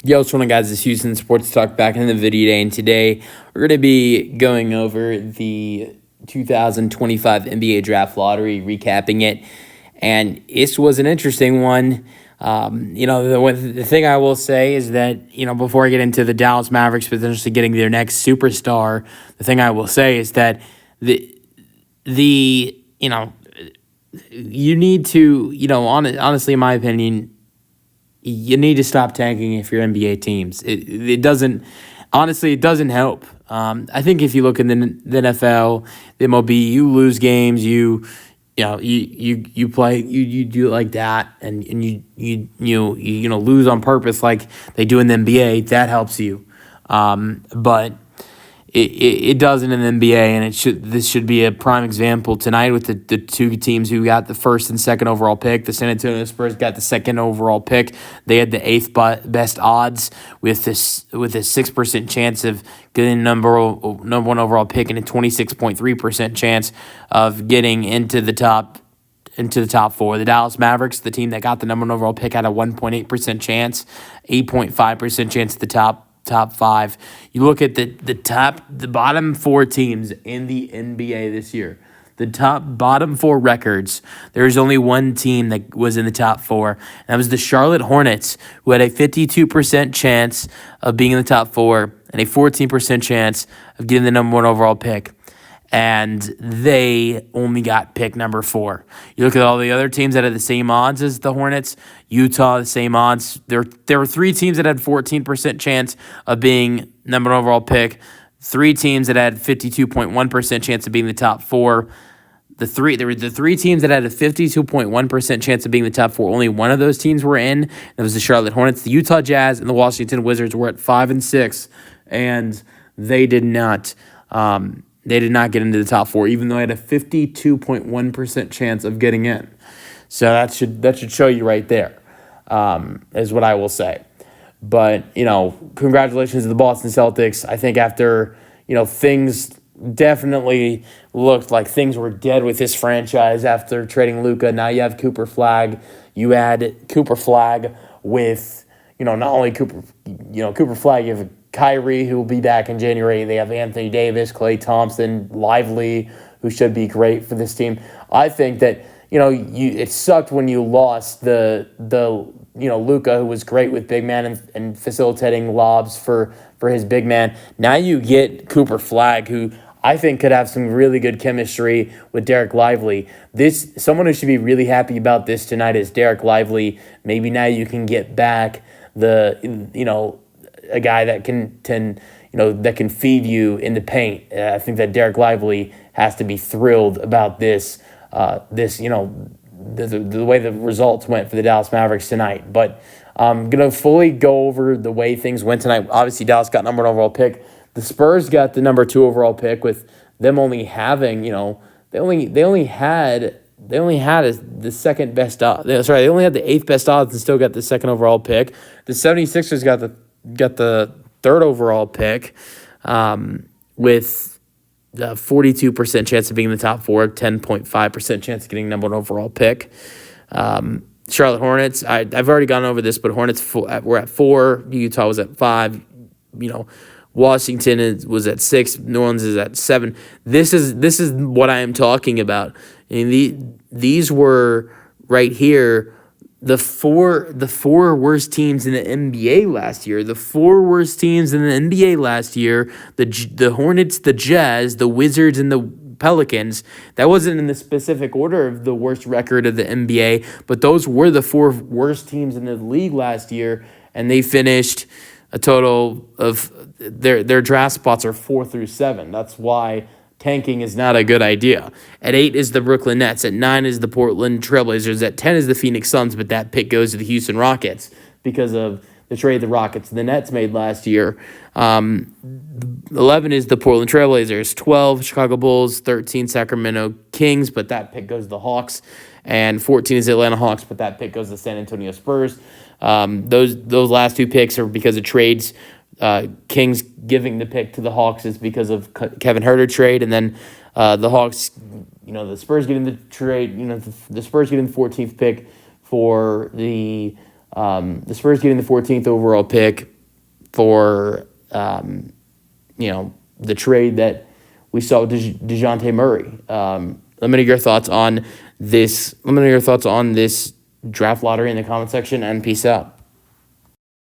Yo, what's going on, guys? It's Houston Sports Talk back in the video today, and today we're going to be going over the 2025 NBA Draft Lottery, recapping it, and this was an interesting one. The thing I will say is that, before I get into the Dallas Mavericks potentially getting their next superstar, the thing I will say is that you need to, honestly, in my opinion, you need to stop tanking if you're NBA teams. It doesn't, honestly, it doesn't help. I think if you look in the NFL, the MLB, you lose games, you play, you do it like that, and you lose on purpose like they do in the NBA. That helps you, but it doesn't in the NBA, and this should be a prime example tonight with the two teams who got the first and second overall pick. The San Antonio Spurs got the second overall pick. They had the eighth best odds with a 6% chance of getting number one overall pick and a 26.3% chance of getting into the top four. The Dallas Mavericks, the team that got the number one overall pick, had a 1.8% chance, 8.5% chance at the top five. You look at the bottom four teams in the NBA this year. The bottom four records, there's only one team that was in the top four, and that was the Charlotte Hornets, who had a 52% chance of being in the top four and a 14% chance of getting the number one overall pick. And they only got pick number 4. You look at all the other teams that had the same odds as the Hornets. Utah, the same odds. There were 3 teams that had 14% chance of being number 1 overall pick. 3 teams that had 52.1% chance of being the top 4. There were the 3 teams that had a 52.1% chance of being the top 4. Only one of those teams were in. That was the Charlotte Hornets. The Utah Jazz and the Washington Wizards were at 5 and 6, and they did not. They did not get into the top 4, even though I had a 52.1% chance of getting in. So that should show you right there, is what I will say. But, congratulations to the Boston Celtics. I think after, things definitely looked like things were dead with this franchise after trading Luka. Now you have Cooper Flag. You add Cooper Flag with, not only Cooper Flag, you have Kyrie, who will be back in January. They have Anthony Davis, Klay Thompson, Lively, who should be great for this team. I think that, it sucked when you lost the Luka, who was great with big man and facilitating lobs for his big man. Now you get Cooper Flag, who I think could have some really good chemistry with Derek Lively. Someone who should be really happy about this tonight is Derek Lively. Maybe now you can get back a guy that can feed you in the paint. I think that Derek Lively has to be thrilled about the way the results went for the Dallas Mavericks tonight. But I'm going to fully go over the way things went tonight. Obviously, Dallas got number 1 overall pick. The Spurs got the number 2 overall pick, with them only having, they only had the second best odds. They only had the 8th best odds and still got the 2nd overall pick. The 76ers got the 3rd overall pick, with a 42% chance of being in the top 4, 10.5% chance of getting number 1 overall pick. Charlotte Hornets, I've already gone over this, but Hornets were at 4, Utah was at 5, Washington was at 6, New Orleans is at 7. This is what I am talking about. And these were right here the four worst teams in the NBA last year. The 4 worst teams in the NBA last year, the Hornets, the Jazz, the Wizards, and the Pelicans. That wasn't in the specific order of the worst record of the NBA, but those were the 4 worst teams in the league last year, and they finished a total of their draft spots are 4 through 7. That's why tanking is not a good idea. At 8 is the Brooklyn Nets. At 9 is the Portland Trailblazers. At 10 is the Phoenix Suns, but that pick goes to the Houston Rockets because of the trade the Rockets and the Nets made last year. 11 is the Portland Trailblazers. 12, Chicago Bulls. 13, Sacramento Kings, but that pick goes to the Hawks. And 14 is the Atlanta Hawks, but that pick goes to the San Antonio Spurs. Those last 2 picks are because of trades. Kings giving the pick to the Hawks is because of Kevin Huerter trade, and then the Hawks, the Spurs getting the trade. The Spurs getting the 14th pick for the Spurs getting the 14th overall pick for the trade that we saw with DeJounte Murray. Let me know your thoughts on this. Let me know your thoughts on this draft lottery in the comment section, and peace out.